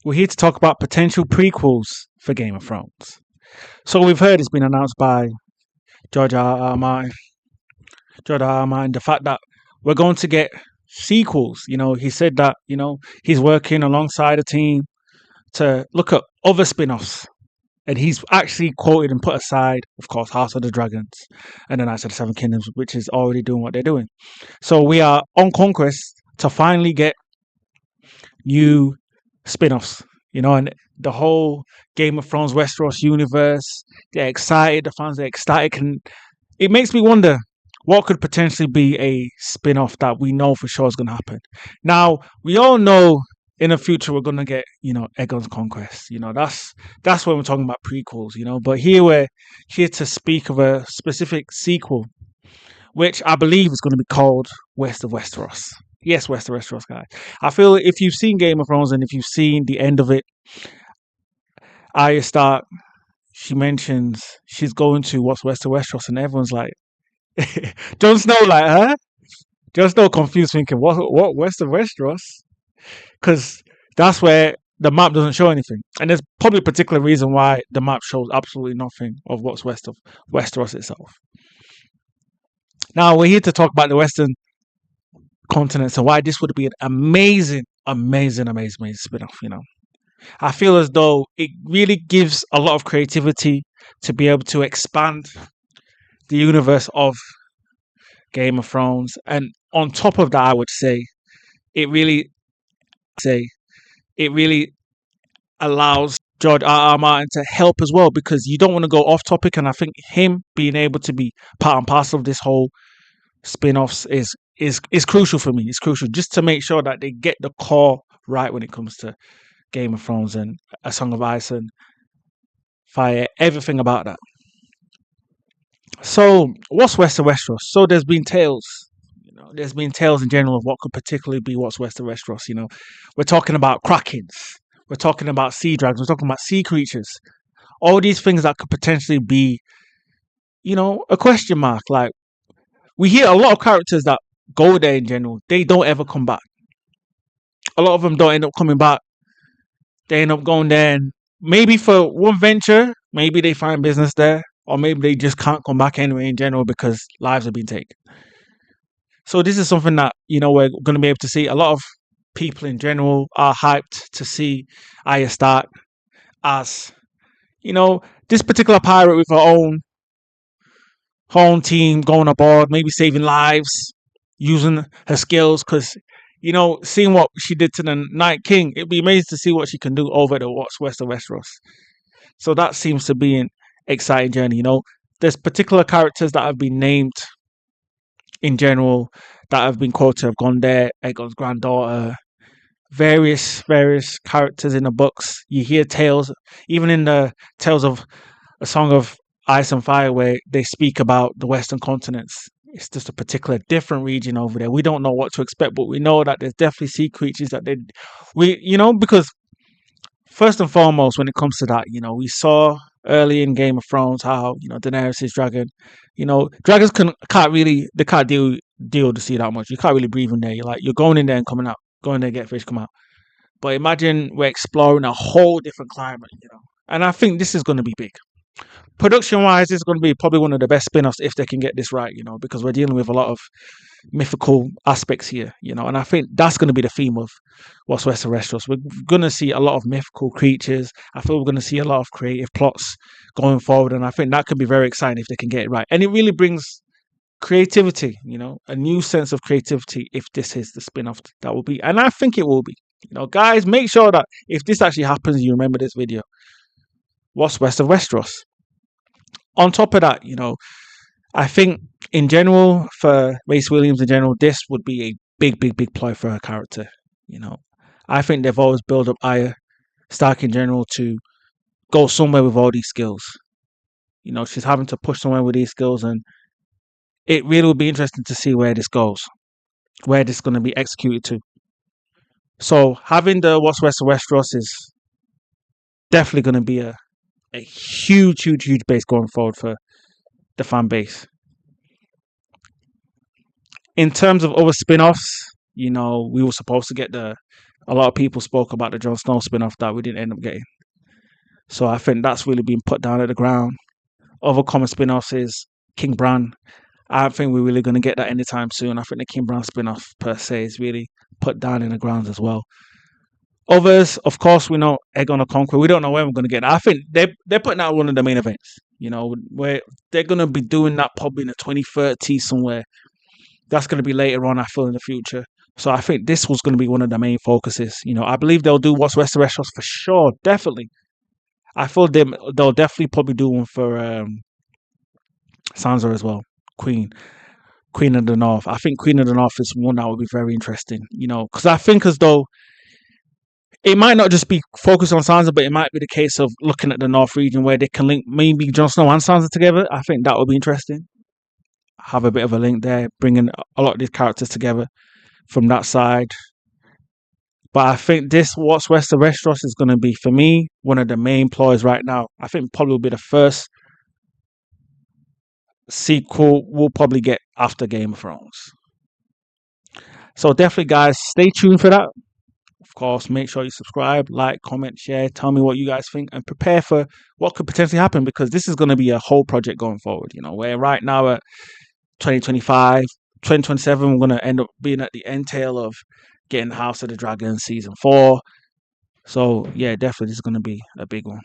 we're here to talk about potential prequels for Game of Thrones. So we've heard it's been announced by George R. R. Martin. George R. R. Martin, the fact that we're going to get sequels. He said that he's working alongside a team to look at other spin-offs. And he's actually quoted and put aside, of course, House of the Dragons and the Knights of the Seven Kingdoms, which is already doing what they're doing. So we are on conquest to finally get new spin-offs, and the whole Game of Thrones Westeros universe. They're excited, the fans are ecstatic, and it makes me wonder what could potentially be a spin-off that we know for sure is going to happen. Now, we all know in the future we're going to get, Aegon's Conquest. That's when we're talking about prequels, but here we're here to speak of a specific sequel, which I believe is going to be called West of Westeros. Yes, West of Westeros, guys. I feel if you've seen Game of Thrones and if you've seen the end of it, Arya Stark, she mentions she's going to what's West of Westeros, and everyone's like, Jon Snow, like, huh? Jon Snow confused, thinking, what West of Westeros? Because that's where the map doesn't show anything, and there's probably a particular reason why the map shows absolutely nothing of what's west of Westeros itself. Now we're here to talk about the Western continent, so why this would be an amazing spin-off. I feel as though it really gives a lot of creativity to be able to expand the universe of Game of Thrones, and on top of that, I would say it really allows George R. R. Martin to help as well, because you don't want to go off topic, and I think him being able to be part and parcel of this whole spin-offs is crucial for me. It's crucial just to make sure that they get the core right when it comes to Game of Thrones and A Song of Ice and Fire, everything about that. So, what's West of Westeros? So there's been tales. There's been tales in general of what could particularly be what's West of Westeros. We're talking about krakens. We're talking about sea dragons. We're talking about sea creatures. All these things that could potentially be, a question mark. Like, we hear a lot of characters that go there in general. They don't ever come back. A lot of them don't end up coming back. They end up going there, and maybe for one venture, maybe they find business there, or maybe they just can't come back anyway in general because lives have been taken. So this is something that, we're going to be able to see. A lot of people in general are hyped to see Arya Stark as, this particular pirate with her own team going aboard, maybe saving lives, using her skills, because, seeing what she did to the Night King, it'd be amazing to see what she can do over the what's West of Westeros. So that seems to be an exciting journey. There's particular characters that have been named in general that have been quoted have gone there. Aegon's granddaughter, various characters in the books. You hear tales, even in the tales of A Song of Ice and Fire, where they speak about the Western continents. It's just a particular different region over there. We don't know what to expect, but we know that there's definitely sea creatures that because first and foremost, when it comes to that, we saw early in Game of Thrones how, Daenerys' dragon, dragons can't deal with the sea that much. You can't really breathe in there. You're going in there and coming out, going there, get fish, come out. But imagine we're exploring a whole different climate, and I think this is going to be big. Production-wise, this is going to be probably one of the best spin-offs if they can get this right, because we're dealing with a lot of mythical aspects here, and I think that's going to be the theme of what's West of Westeros. We're going to see a lot of mythical creatures. I feel we're going to see a lot of creative plots going forward, and I think that could be very exciting if they can get it right. And it really brings creativity, a new sense of creativity if this is the spin-off that will be, and I think it will be. Guys, make sure that if this actually happens, you remember this video. What's West of Westeros? On top of that, I think in general for Mace Williams in general, this would be a big ploy for her character. I think they've always built up Arya Stark in general to go somewhere with all these skills. She's having to push somewhere with these skills, and it really will be interesting to see where this goes, where this is going to be executed to. So having the What's West of Westeros is definitely going to be a huge base going forward for the fan base. In terms of other spin-offs, we were supposed to get the A lot of people spoke about the Jon Snow spin-off that we didn't end up getting. So I think that's really been put down at the ground. Other common spin-offs is King Bran. I don't think we're really going to get that anytime soon. I think the King Bran spin-off per se is really put down in the ground as well. Others, of course, we know Aegon the Conqueror. We don't know when we're going to get that. I think they're putting out one of the main events. Where they're going to be doing that probably in the 2030 somewhere. That's going to be later on, I feel, in the future. So I think this was going to be one of the main focuses. I believe they'll do What's West of Westeros for sure, definitely. I feel they'll definitely probably do one for Sansa as well, Queen of the North. I think Queen of the North is one that would be very interesting. Because I think as though it might not just be focused on Sansa, but it might be the case of looking at the North region where they can link maybe Jon Snow and Sansa together. I think that would be interesting. Have a bit of a link there, bringing a lot of these characters together from that side. But I think this What's West of Westeros is going to be, for me, one of the main ploys right now. I think probably will be the first sequel we'll probably get after Game of Thrones. So definitely, guys, stay tuned for that. Of course, make sure you subscribe, like, comment, share, tell me what you guys think, and prepare for what could potentially happen, because this is going to be a whole project going forward. We're right now at 2025, 2027, we're going to end up being at the end tail of getting House of the Dragon Season 4. So, yeah, definitely this is going to be a big one.